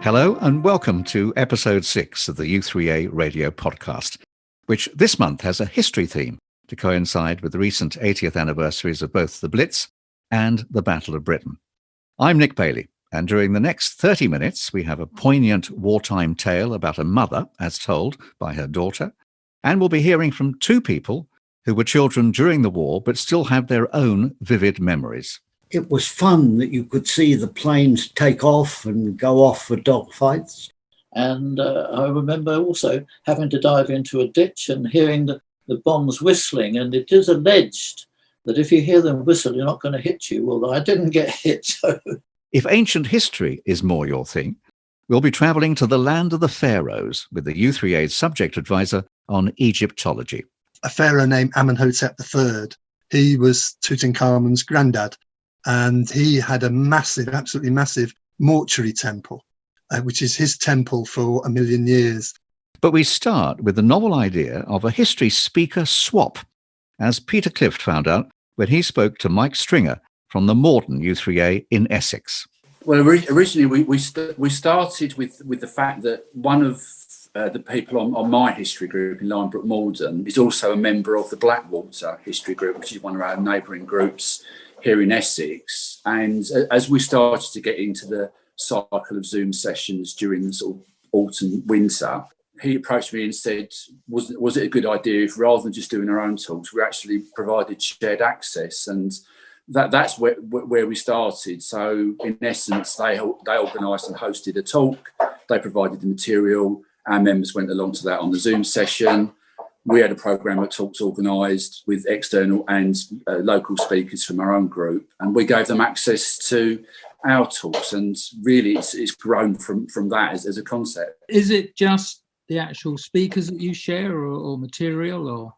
Hello and welcome to episode 6 of the u3a radio podcast, which this month has a history theme to coincide with the recent 80th anniversaries of both the Blitz and the Battle of Britain. I'm Nick Bailey, and during the next 30 minutes we have a poignant wartime tale about a mother as told by her daughter, and we'll be hearing from two people who were children during the war but still have their own vivid memories. It was fun that you could see the planes take off and go off for dogfights. And I remember also having to dive into a ditch and hearing the bombs whistling. And it is alleged that if you hear them whistle, you're not going to hit you, although I didn't get hit. So. If ancient history is more your thing, we'll be travelling to the land of the Pharaohs with the u3a's subject advisor on Egyptology. A pharaoh named Amenhotep III. He was Tutankhamun's granddad. And he had a massive, absolutely massive mortuary temple, which is his temple for 1 million years. But we start with the novel idea of a history speaker swap, as Peter Clift found out when he spoke to Mike Stringer from the Morden u3a in Essex. Well, originally we started with the fact that one of the people on my history group in Linebrook Morden is also a member of the Blackwater history group, which is one of our neighbouring groups here in Essex. And as we started to get into the cycle of Zoom sessions during the sort of autumn, winter, he approached me and said, was it a good idea if rather than just doing our own talks, we actually provided shared access? And that's where we started. So in essence, they organised and hosted a talk. They provided the material. Our members went along to that on the Zoom session. We had a programme of talks organised with external and local speakers from our own group, and we gave them access to our talks, and really it's grown from that as a concept. Is it just the actual speakers that you share or material? Or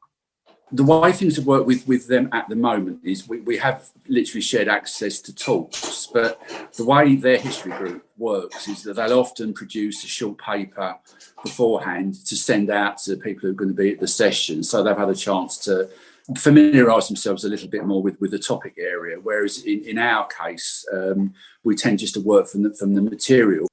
the way things have worked with them at the moment is we have literally shared access to talks, but the way their history group works is that they'll often produce a short paper beforehand to send out to people who are going to be at the session, so they've had a chance to familiarise themselves a little bit more with the topic area, whereas in our case we tend just to work from the material.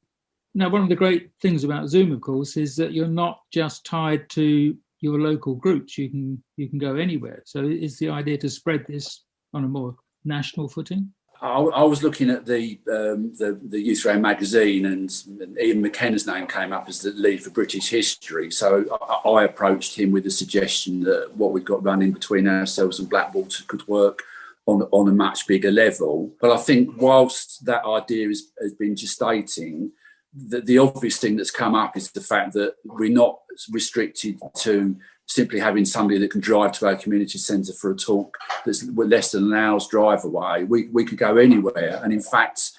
Now, one of the great things about Zoom, of course, is that you're not just tied to your local groups. You can go anywhere. So is the idea to spread this on a more national footing? I was looking at the u3a magazine, and Ian McKenna's name came up as the lead for British history. So I approached him with the suggestion that what we've got running between ourselves and Blackwater could work on a much bigger level. But I think whilst that idea has been gestating, the obvious thing that's come up is the fact that we're not restricted to simply having somebody that can drive to our community centre for a talk that's less than an hour's drive away. We could go anywhere. And in fact,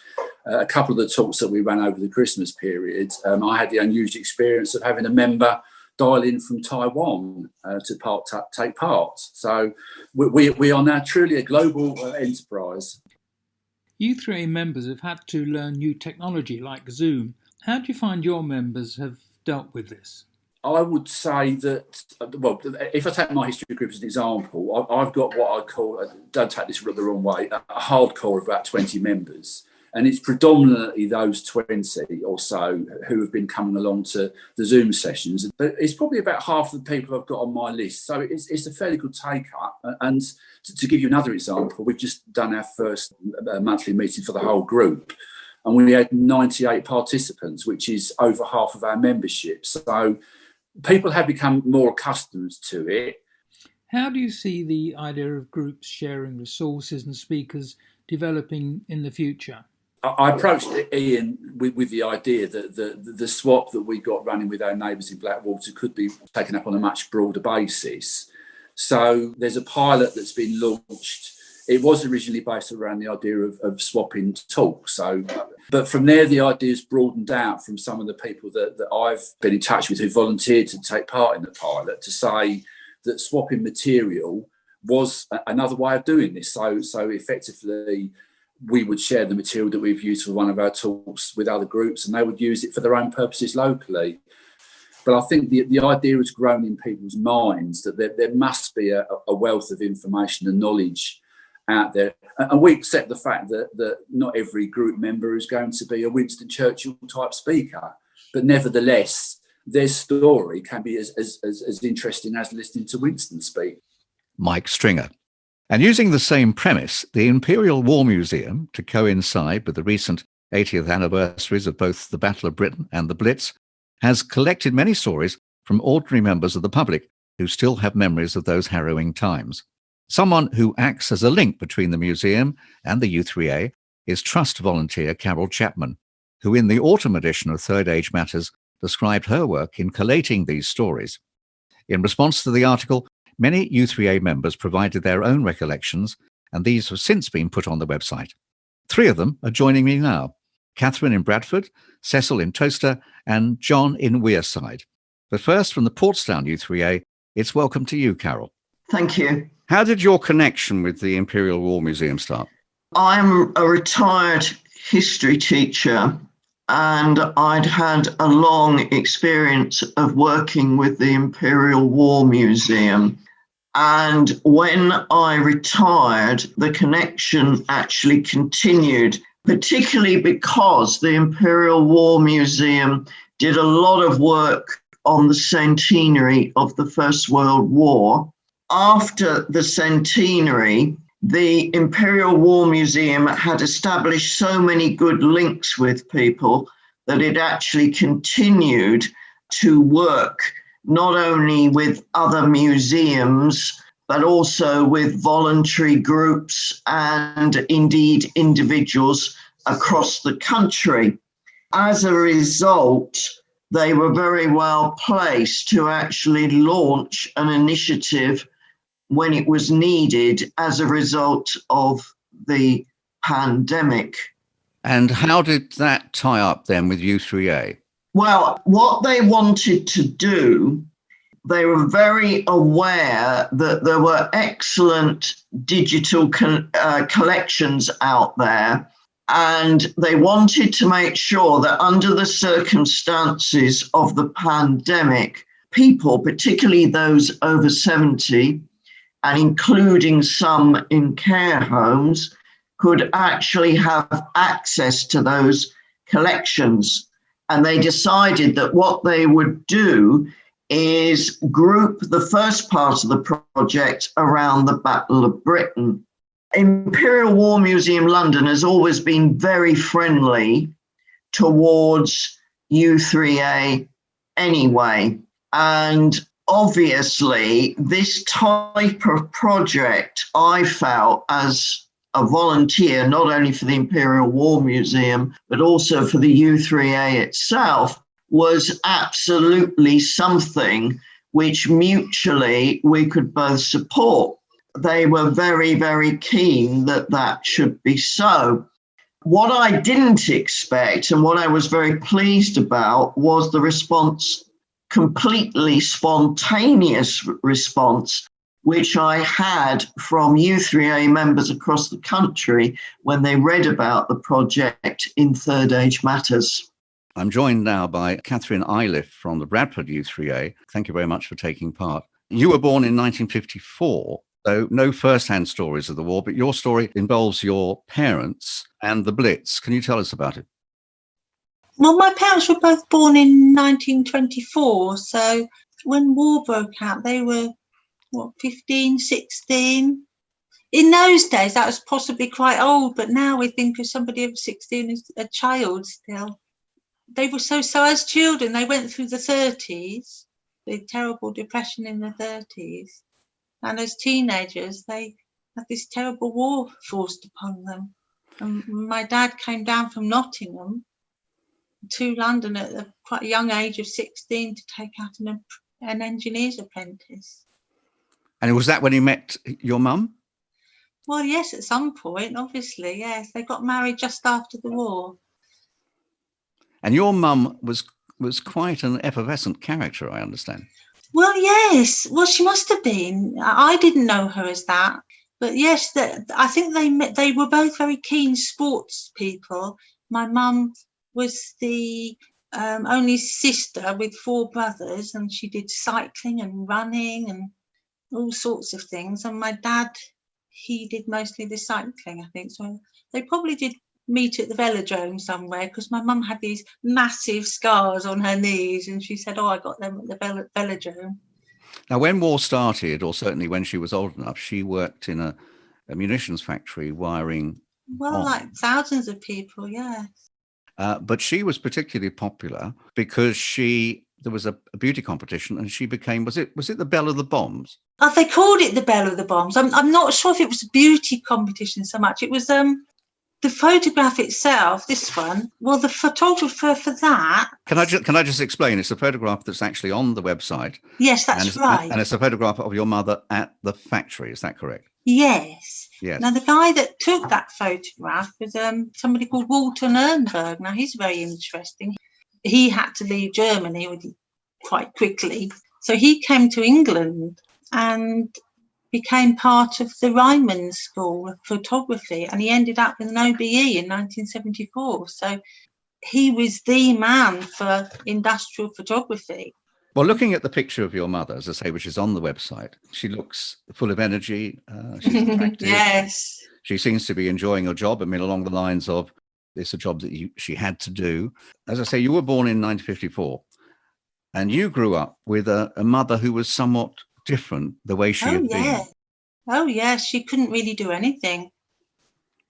a couple of the talks that we ran over the Christmas period, I had the unusual experience of having a member dial in from Taiwan to take part. So we are now truly a global enterprise. u3a members have had to learn new technology like Zoom. How do you find your members have dealt with this? I would say that, well, if I take my history group as an example, I've got what I call, don't take this the wrong way, a hardcore of about 20 members. And it's predominantly those 20 or so who have been coming along to the Zoom sessions. But it's probably about half of the people I've got on my list. So it's a fairly good take-up. And to give you another example, we've just done our first monthly meeting for the whole group. And we had 98 participants, which is over half of our membership. So people have become more accustomed to it. How do you see the idea of groups sharing resources and speakers developing in the future? I approached Ian with the idea that the swap that we got running with our neighbours in Blackwater could be taken up on a much broader basis. So there's a pilot that's been launched. It was originally based around the idea of swapping talks. But from there, the idea's broadened out from some of the people that I've been in touch with who volunteered to take part in the pilot to say that swapping material was another way of doing this. So effectively, we would share the material that we've used for one of our talks with other groups, and they would use it for their own purposes locally. But I think the idea has grown in people's minds that there must be a wealth of information and knowledge out there. And we accept the fact that not every group member is going to be a Winston Churchill type speaker, but nevertheless, their story can be as interesting as listening to Winston speak. Mike Stringer. And using the same premise, the Imperial War Museum, to coincide with the recent 80th anniversaries of both the Battle of Britain and the Blitz, has collected many stories from ordinary members of the public who still have memories of those harrowing times. Someone who acts as a link between the museum and the u3a is Trust volunteer Carol Chapman, who in the autumn edition of Third Age Matters described her work in collating these stories. In response to the article, many u3a members provided their own recollections, and these have since been put on the website. 3 of them are joining me now: Catherine in Bradford, Cecil in Towcester, and John in Wearside. But first, from the Portsmouth u3a, it's welcome to you, Carol. Thank you. How did your connection with the Imperial War Museum start? I'm a retired history teacher, and I'd had a long experience of working with the Imperial War Museum. And when I retired, the connection actually continued, particularly because the Imperial War Museum did a lot of work on the centenary of the First World War. After the centenary, the Imperial War Museum had established so many good links with people that it actually continued to work not only with other museums, but also with voluntary groups and indeed individuals across the country. As a result, they were very well placed to actually launch an initiative when it was needed as a result of the pandemic. And how did that tie up then with u3a? Well, what they wanted to do, they were very aware that there were excellent digital collections out there, and they wanted to make sure that under the circumstances of the pandemic, people, particularly those over 70, and including some in care homes, could actually have access to those collections. And they decided that what they would do is group the first part of the project around the Battle of Britain. Imperial War Museum London has always been very friendly towards u3a anyway. And obviously, this type of project, I felt as a volunteer, not only for the Imperial War Museum, but also for the u3a itself, was absolutely something which mutually we could both support. They were very, very keen that that should be so. What I didn't expect and what I was very pleased about was the response, completely spontaneous response, which I had from u3a members across the country when they read about the project in Third Age Matters. I'm joined now by Catherine Iliff from the Bradford u3a. Thank you very much for taking part. You were born in 1954, so no first-hand stories of the war, but your story involves your parents and the Blitz. Can you tell us about it? Well, my parents were both born in 1924, so when war broke out, they were 15, 16. In those days, that was possibly quite old, but now we think of somebody of 16 as a child still. They were so as children, they went through the 30s, the terrible depression in the 30s. And as teenagers, they had this terrible war forced upon them. And my dad came down from Nottingham to London at a quite a young age of 16 to take out an engineer's apprentice. And was that when you met your mum? Well, yes, at some point, obviously, yes. They got married just after the war. And your mum was quite an effervescent character, I understand. Well, yes. Well, she must have been. I didn't know her as that. But yes, I think they were both very keen sports people. My mum was the only sister with 4 brothers, and she did cycling and running and all sorts of things. And my dad, he did mostly the cycling, I think. So they probably did meet at the velodrome somewhere, because my mum had these massive scars on her knees, and she said, "Oh, I got them at the velodrome." Now, when war started, or certainly when she was old enough, she worked in a munitions factory wiring. Well, like thousands of people, yeah. But she was particularly popular because there was a beauty competition, and she became, was it the belle of the bombs? Oh, they called it the Belle of the Bombs. I'm not sure if it was a beauty competition so much. It was the photograph itself, this one. Well, the photographer for that. Can I just explain? It's a photograph that's actually on the website. Yes, that's right. And it's a photograph of your mother at the factory. Is that correct? Yes. Yes. Now, the guy that took that photograph was somebody called Walter Nurnberg. Now, he's very interesting. He had to leave Germany quite quickly. So he came to England and became part of the Ryman School of Photography, and he ended up with an OBE in 1974. So he was the man for industrial photography. Well, looking at the picture of your mother, as I say, which is on the website, she looks full of energy. She's attractive. Yes. She seems to be enjoying her job. I mean, along the lines of, it's a job that she had to do. As I say, you were born in 1954, and you grew up with a mother who was somewhat different the way she had been. Oh, yeah. She couldn't really do anything.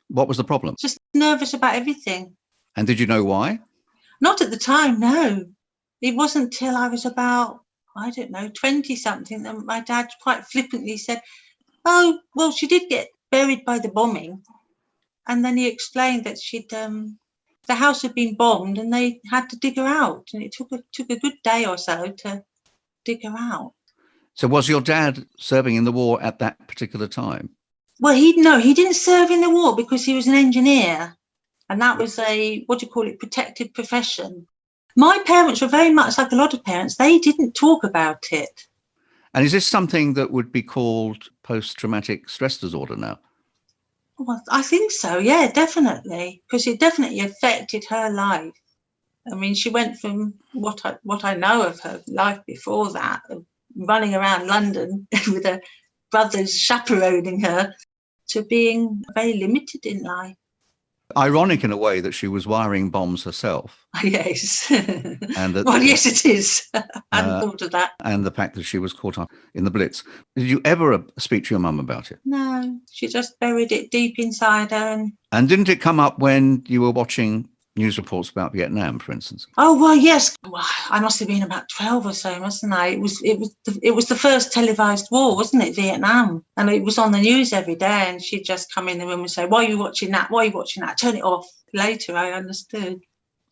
What was the problem? Just nervous about everything. And did you know why? Not at the time, no. It wasn't till I was about, 20-something, that my dad quite flippantly said, "Oh, well, she did get buried by the bombing." And then he explained that the house had been bombed and they had to dig her out. And it took a good day or so to dig her out. So was your dad serving in the war at that particular time? Well, he didn't serve in the war because he was an engineer. And that was protected profession. My parents were very much like a lot of parents. They didn't talk about it. And is this something that would be called post-traumatic stress disorder now? Well, I think so, yeah, definitely. Because it definitely affected her life. I mean, she went from what I know of her life before that, running around London with her brothers chaperoning her, to being very limited in life. Ironic in a way that she was wiring bombs herself. Yes. And that, well, yes, it is. I hadn't thought of that. And the fact that she was caught up in the Blitz. Did you ever speak to your mum about it? No, she just buried it deep inside her. And didn't it come up when you were watching news reports about Vietnam, for instance? Oh, well, yes. Well, I must have been about 12 or so, mustn't I? It was the first televised war, wasn't it, Vietnam? And it was on the news every day, and she'd just come in the room and say, "Why are you watching that? Why are you watching that? Turn it off." Later, I understood.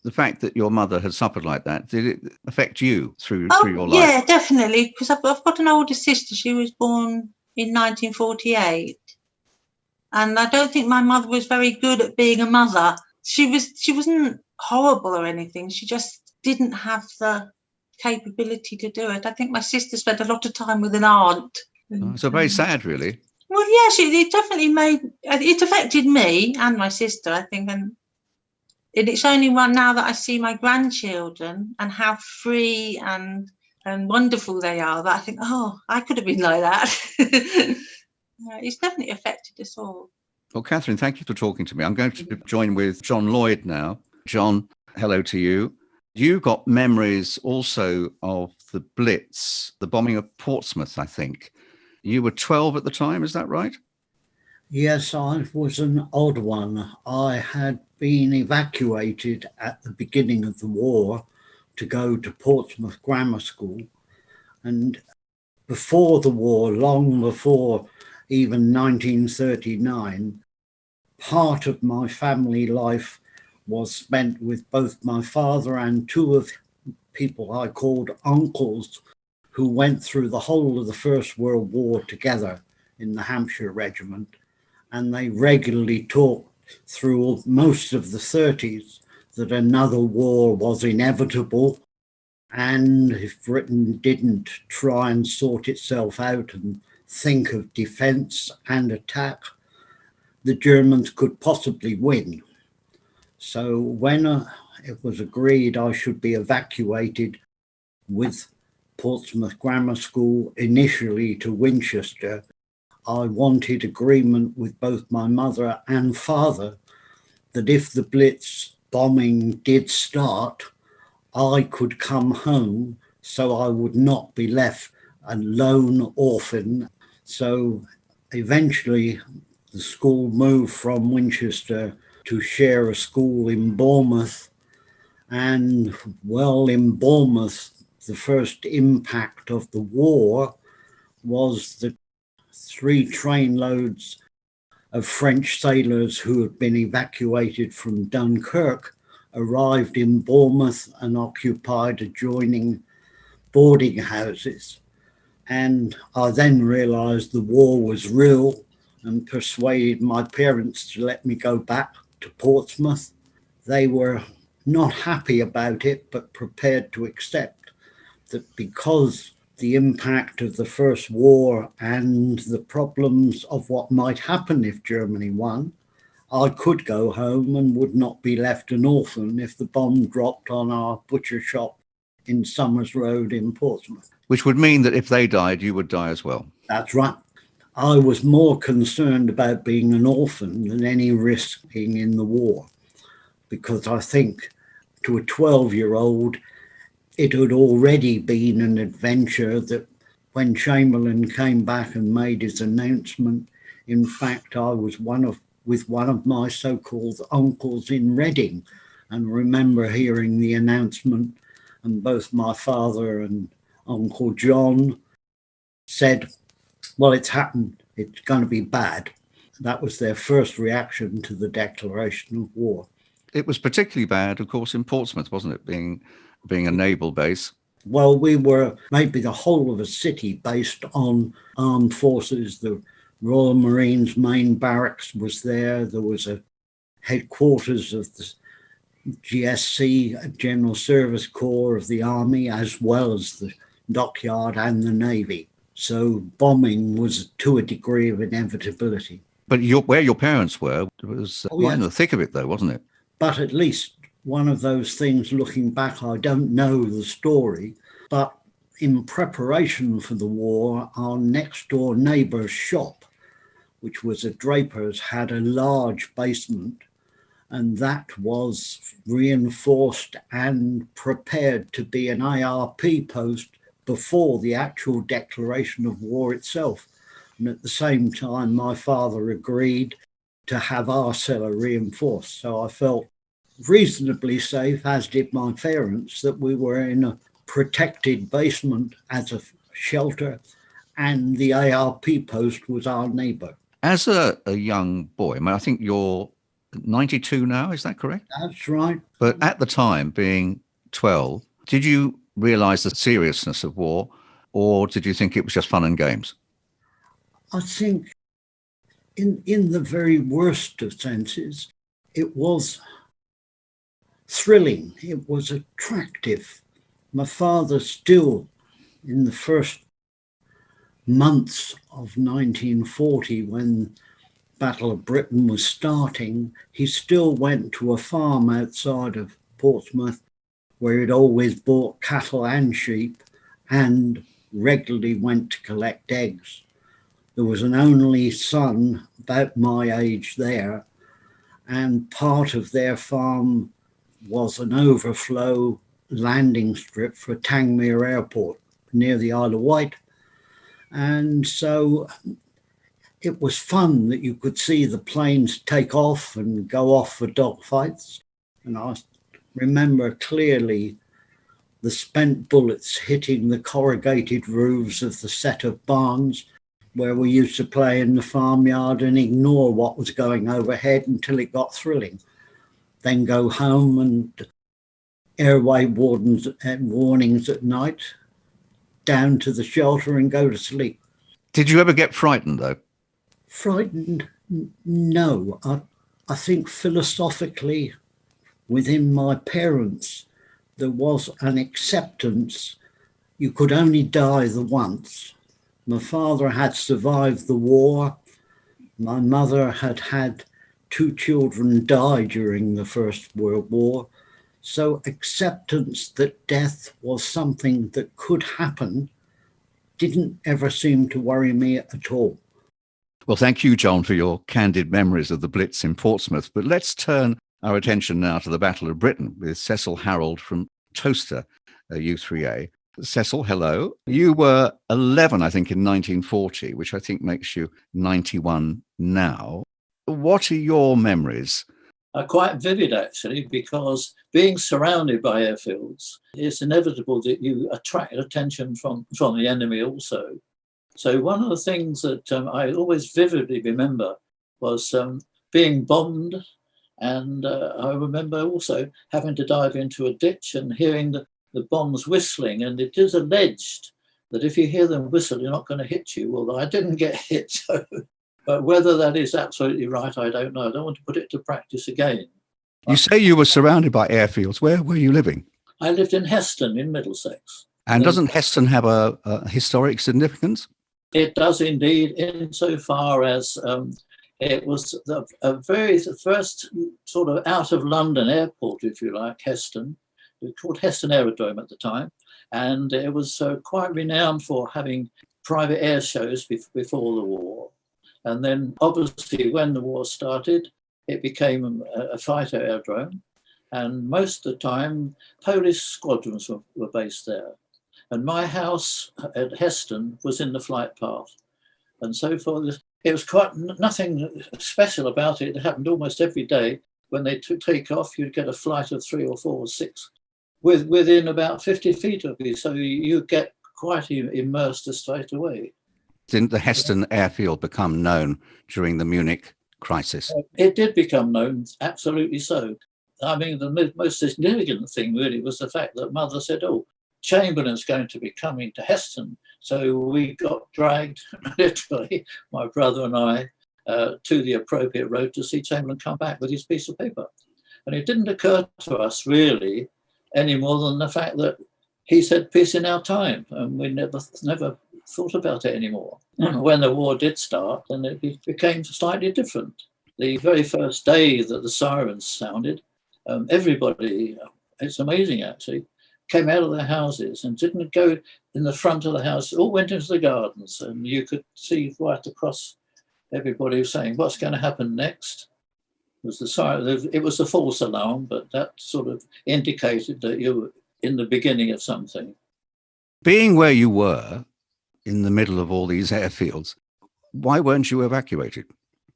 The fact that your mother had suffered like that, did it affect you through your life? Yeah, definitely, because I've got an older sister. She was born in 1948. And I don't think my mother was very good at being a mother. She wasn't horrible or anything. She just didn't have the capability to do it. I think my sister spent a lot of time with an aunt. So very sad, really. Well, yes, it definitely it affected me and my sister, I think. And it's only now that I see my grandchildren and how free and wonderful they are that I think, oh, I could have been like that. It's definitely affected us all. Well, Catherine, thank you for talking to me. I'm going to join with John Lloyd now. John, hello to you. You got memories also of the Blitz, the bombing of Portsmouth, I think. You were 12 at the time, is that right? Yes, I was an odd one. I had been evacuated at the beginning of the war to go to Portsmouth Grammar School. And before the war, long before even 1939, part of my family life was spent with both my father and two of people I called uncles, who went through the whole of the First World War together in the Hampshire Regiment. And they regularly talked through most of the 30s that another war was inevitable. And if Britain didn't try and sort itself out and think of defense and attack, the Germans could possibly win. So when it was agreed I should be evacuated with Portsmouth Grammar School initially to Winchester, I wanted agreement with both my mother and father that if the Blitz bombing did start, I could come home so I would not be left a lone orphan. So eventually the school moved from Winchester to share a school in Bournemouth. And well, in Bournemouth, the first impact of the war was that 3 trainloads of French sailors who had been evacuated from Dunkirk arrived in Bournemouth and occupied adjoining boarding houses. And I then realised the war was real and persuaded my parents to let me go back to Portsmouth. They were not happy about it, but prepared to accept that because the impact of the First War and the problems of what might happen if Germany won, I could go home and would not be left an orphan if the bomb dropped on our butcher shop in Somers Road in Portsmouth. Which would mean that if they died, you would die as well. That's right. I was more concerned about being an orphan than any risking in the war, because I think to a 12-year-old, it had already been an adventure that when Chamberlain came back and made his announcement, in fact, I was with one of my so-called uncles in Reading, and remember hearing the announcement, and both my father and Uncle John said, well, it's happened, it's going to be bad. That was their first reaction to the declaration of war. It was particularly bad, of course, in Portsmouth, wasn't it, being a naval base? Well, we were maybe the whole of a city based on armed forces. The Royal Marines main barracks was there. There was a headquarters of the GSC, General Service Corps of the Army, as well as the dockyard and the Navy. So bombing was to a degree of inevitability. But where your parents were was right in the thick of it, though, wasn't it? But at least one of those things, looking back, I don't know the story, but in preparation for the war, our next door neighbour's shop, which was a draper's, had a large basement, and that was reinforced and prepared to be an ARP post before the actual declaration of war itself. And at the same time, my father agreed to have our cellar reinforced. So I felt reasonably safe, as did my parents, that we were in a protected basement as a shelter, and the ARP post was our neighbour. As a young boy, I mean, I think you're 92 now, is that correct? That's right. But at the time, being 12, did you realise the seriousness of war, or did you think it was just fun and games? I think in the very worst of senses, it was thrilling. It was attractive. My father still, in the first months of 1940, when Battle of Britain was starting, he still went to a farm outside of Portsmouth where he'd always bought cattle and sheep and regularly went to collect eggs. There was an only son about my age there, and part of their farm was an overflow landing strip for Tangmere Airport near the Isle of Wight. And so it was fun that you could see the planes take off and go off for dogfights. And I remember clearly the spent bullets hitting the corrugated roofs of the set of barns where we used to play in the farmyard and ignore what was going overhead until it got thrilling. Then go home and airway warnings at night, down to the shelter and go to sleep. Did you ever get frightened, though? Frightened? No. I think philosophically within my parents there was an acceptance. You could only die the once. My father had survived the war. My mother had had 2 children die during the First World War. So acceptance that death was something that could happen didn't ever seem to worry me at all. Well, thank you, John, for your candid memories of the Blitz in Portsmouth. But let's turn our attention now to the Battle of Britain with Cecil Harold from Toaster, u3a. Cecil, hello. You were 11, I think, in 1940, which I think makes you 91 now. What are your memories? Quite vivid, actually, because being surrounded by airfields, it's inevitable that you attract attention from the enemy also. So one of the things that I always vividly remember was being bombed. And I remember also having to dive into a ditch and hearing the bombs whistling. And it is alleged that if you hear them whistle, you're not going to hit you. Well, I didn't get hit. So, but whether that is absolutely right, I don't know. I don't want to put it to practice again. You say you were surrounded by airfields. Where were you living? I lived in Heston in Middlesex. And doesn't Heston have a historic significance? It does indeed, insofar as it was the first sort of out of London airport, if you like, Heston. It was called Heston Aerodrome at the time. And it was quite renowned for having private air shows before the war. And then obviously when the war started, it became a fighter aerodrome. And most of the time, Polish squadrons were based there. And my house at Heston was in the flight path. And so forth. It was quite nothing special about it. It happened almost every day. When they take off, you'd get a flight of 3 or 4 or 6 within about 50 feet of you. So you get quite immersed straight away. Didn't the Heston airfield become known during the Munich crisis? It did become known, absolutely so. I mean, the most significant thing really was the fact that Mother said, oh, Chamberlain's going to be coming to Heston. So we got dragged, literally, my brother and I, to the appropriate road to see Chamberlain come back with his piece of paper. And it didn't occur to us really any more than the fact that he said peace in our time, and we never thought about it anymore. When the war did start, then it became slightly different. The very first day that the sirens sounded, everybody, it's amazing actually, came out of their houses and didn't go in the front of the house, all went into the gardens, and you could see right across everybody was saying, what's going to happen next? It was a false alarm, but that sort of indicated that you were in the beginning of something. Being where you were, in the middle of all these airfields, why weren't you evacuated?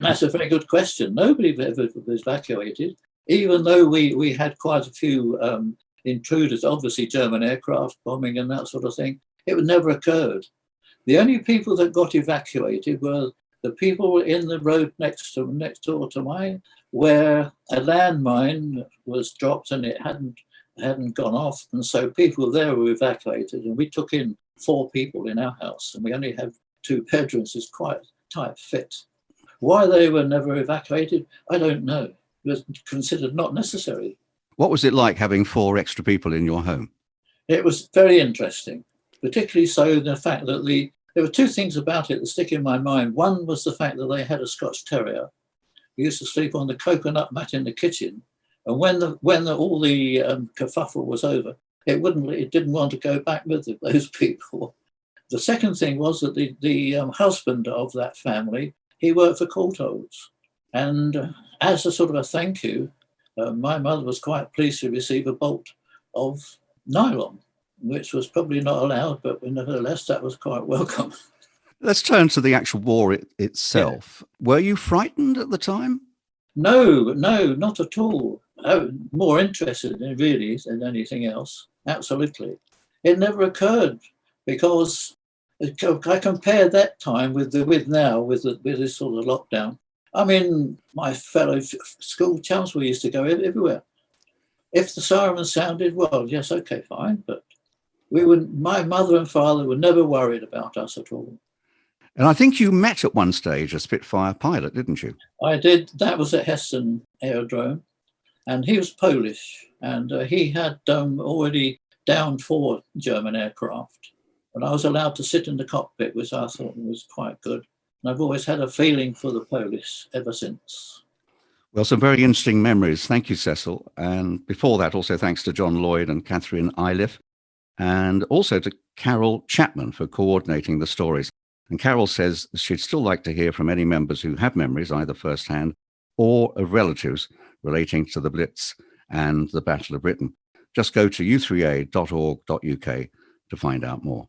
That's a very good question. Nobody ever was evacuated, even though we had quite a few intruders, obviously German aircraft bombing and that sort of thing. It never occurred. The only people that got evacuated were the people in the road next door to mine, where a landmine was dropped and it hadn't gone off, and so people there were evacuated, and we took in 4 people in our house, and we only have 2 bedrooms. It's quite tight fit. Why they were never evacuated, I don't know. It was considered not necessary. What was it like having 4 extra people in your home? It was very interesting, particularly so the fact that there were 2 things about it that stick in my mind. One was the fact that they had a Scotch Terrier. We used to sleep on the coconut mat in the kitchen, and when all the kerfuffle was over, it didn't want to go back with those people. The second thing was that the husband of that family, he worked for Courtaulds, and as a sort of a thank you, my mother was quite pleased to receive a bolt of nylon, which was probably not allowed, but nevertheless, that was quite welcome. Let's turn to the actual war itself. Yeah. Were you frightened at the time? No, not at all. I was more interested in really than anything else. Absolutely. It never occurred because I compared that time with now with this sort of lockdown. I mean, my fellow school chums, we used to go everywhere. If the siren sounded, well, yes, okay, fine. But my mother and father were never worried about us at all. And I think you met at one stage a Spitfire pilot, didn't you? I did. That was at Heston Aerodrome. And he was Polish. And he had already downed 4 German aircraft. And I was allowed to sit in the cockpit, which I thought was quite good. And I've always had a feeling for the Polish ever since. Well, some very interesting memories. Thank you, Cecil. And before that, also thanks to John Lloyd and Catherine Iliff, and also to Carol Chapman for coordinating the stories. And Carol says she'd still like to hear from any members who have memories, either firsthand or of relatives relating to the Blitz and the Battle of Britain. Just go to u3a.org.uk to find out more.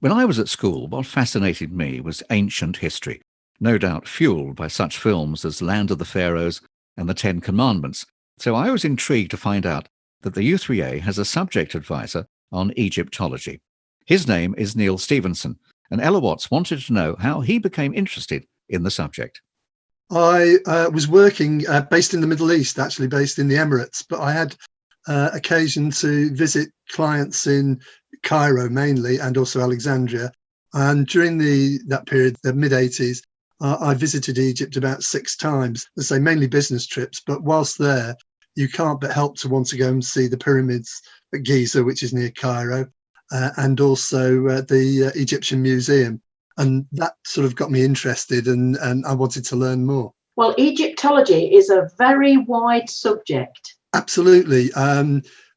When I was at school, what fascinated me was ancient history, no doubt fueled by such films as Land of the Pharaohs and the Ten Commandments. So I was intrigued to find out that the u3a has a subject advisor on Egyptology. His name is Neil Stevenson, and Ella Watts wanted to know how he became interested in the subject. I was working based in the Middle East, actually based in the Emirates, but I had occasion to visit clients in Cairo mainly, and also Alexandria. And during that period, the mid-80s, I visited Egypt about 6 times. I say mainly business trips, but whilst there, you can't but help to want to go and see the pyramids at Giza, which is near Cairo, and also the Egyptian Museum. And that sort of got me interested, and I wanted to learn more. Well, Egyptology is a very wide subject. Absolutely.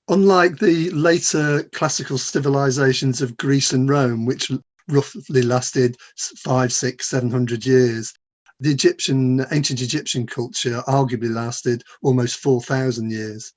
Unlike the later classical civilizations of Greece and Rome, which roughly lasted 500, 600, 700 years, the ancient Egyptian culture arguably lasted almost 4,000 years.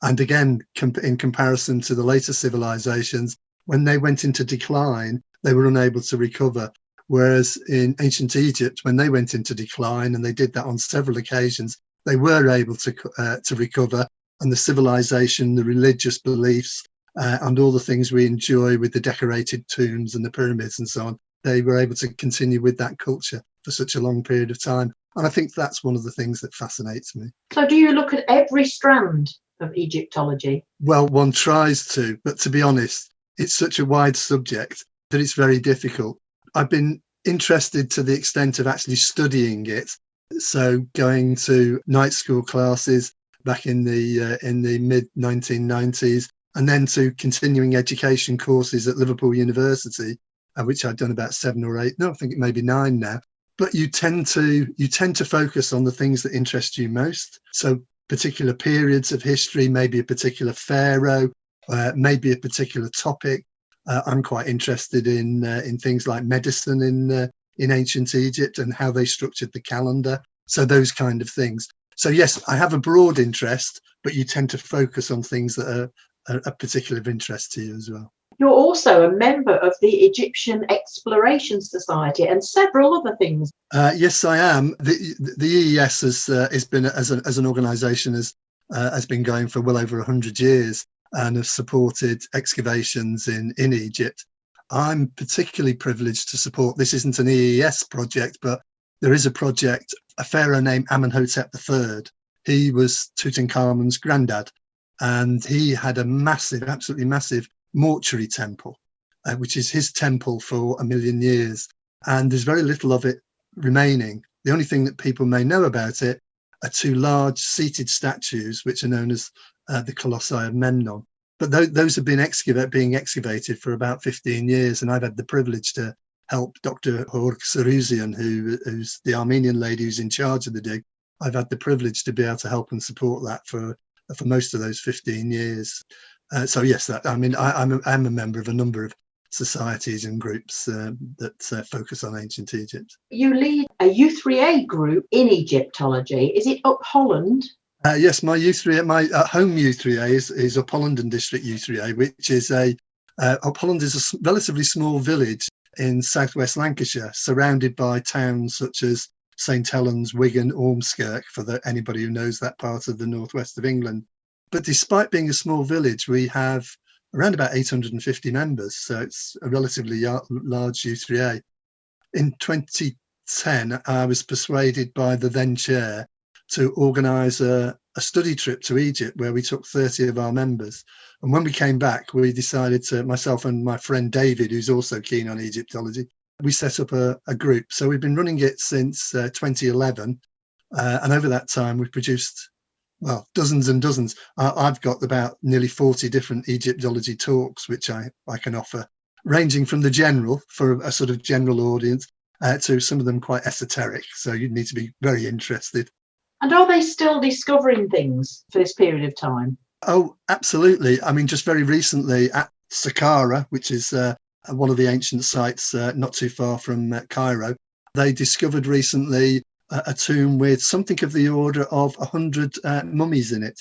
And again, in comparison to the later civilizations, when they went into decline, they were unable to recover. Whereas in ancient Egypt, when they went into decline, and they did that on several occasions, they were able to recover. And the civilization, the religious beliefs, and all the things we enjoy with the decorated tombs and the pyramids and so on, they were able to continue with that culture for such a long period of time. And I think that's one of the things that fascinates me. So do you look at every strand of Egyptology? Well, one tries to, but to be honest, it's such a wide subject that it's very difficult. I've been interested to the extent of actually studying it. So going to night school classes back in the mid 1990s, and then to continuing education courses at Liverpool University, which I'd done about 7 or 8. No, I think it may be 9 now. But you tend to focus on the things that interest you most. So particular periods of history, maybe a particular pharaoh, maybe a particular topic. I'm quite interested in things like medicine in ancient Egypt and how they structured the calendar. So those kind of things. So yes, I have a broad interest, but you tend to focus on things that are a particular interest to you as well. You're also a member of the Egyptian Exploration Society and several other things. Yes, I am. The EES has been as an organisation has been going for well over 100 years and has supported excavations in Egypt. I'm particularly privileged to support. This isn't an EES project, but there is a project. A pharaoh named Amenhotep III. He was Tutankhamun's granddad, and he had a massive, absolutely massive mortuary temple, which is his temple for 1 million years. And there's very little of it remaining. The only thing that people may know about it are 2 large seated statues, which are known as the Colossi of Memnon. But those have been being excavated for about 15 years, and I've had the privilege to help Dr. Saruzian, who's the Armenian lady who's in charge of the dig. I've had the privilege to be able to help and support that for most of those 15 years. So yes, I'm a member of a number of societies and groups that focus on ancient Egypt. You lead a U3a group in Egyptology. Is it up Holland? Yes, my home U3a is Up Holland and District U3a, which is Up Holland is a relatively small village in southwest Lancashire, surrounded by towns such as St Helens, Wigan, Ormskirk, for anybody who knows that part of the northwest of England. But despite being a small village, we have around about 850 members, so it's a relatively large U3a. In 2010, I was persuaded by the then chair to organise a study trip to Egypt where we took 30 of our members. And when we came back, we decided to, myself and my friend David, who's also keen on Egyptology, we set up a group. So we've been running it since 2011. And over that time, we've produced, well, dozens and dozens. I've got about nearly 40 different Egyptology talks, which I can offer, ranging from the general, for a sort of general audience, to some of them quite esoteric. So you'd need to be very interested. And are they still discovering things for this period of time? Oh, absolutely. I mean, just very recently at Saqqara, which is one of the ancient sites not too far from Cairo. They discovered recently a tomb with something of the order of 100 mummies in it.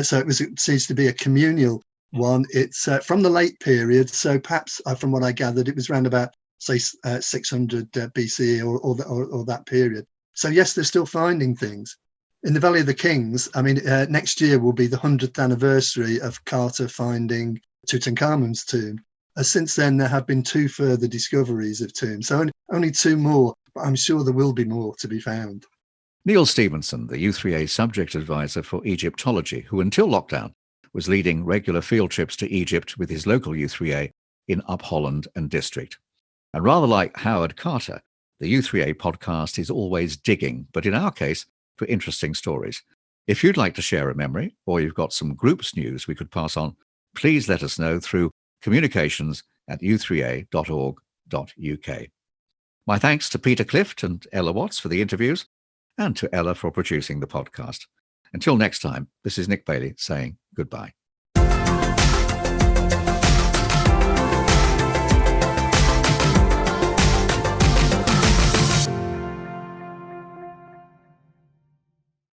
So it seems to be a communal one. It's from the late period, so perhaps from what I gathered, it was around about, say, 600 BCE or that period. So yes, they're still finding things. In the Valley of the Kings, I mean, next year will be the 100th anniversary of Carter finding Tutankhamun's tomb. Since then, there have been 2 further discoveries of tombs, so only 2 more, but I'm sure there will be more to be found. Neil Stevenson, the u3a subject advisor for Egyptology, who until lockdown was leading regular field trips to Egypt with his local u3a in Up Holland and District. And rather like Howard Carter, the u3a podcast is always digging, but in our case, for interesting stories. If you'd like to share a memory, or you've got some groups news we could pass on, please let us know through communications@u3a.org.uk. My thanks to Peter Clift and Ella Watts for the interviews, and to Ella for producing the podcast. Until next time, this is Nick Bailey saying goodbye.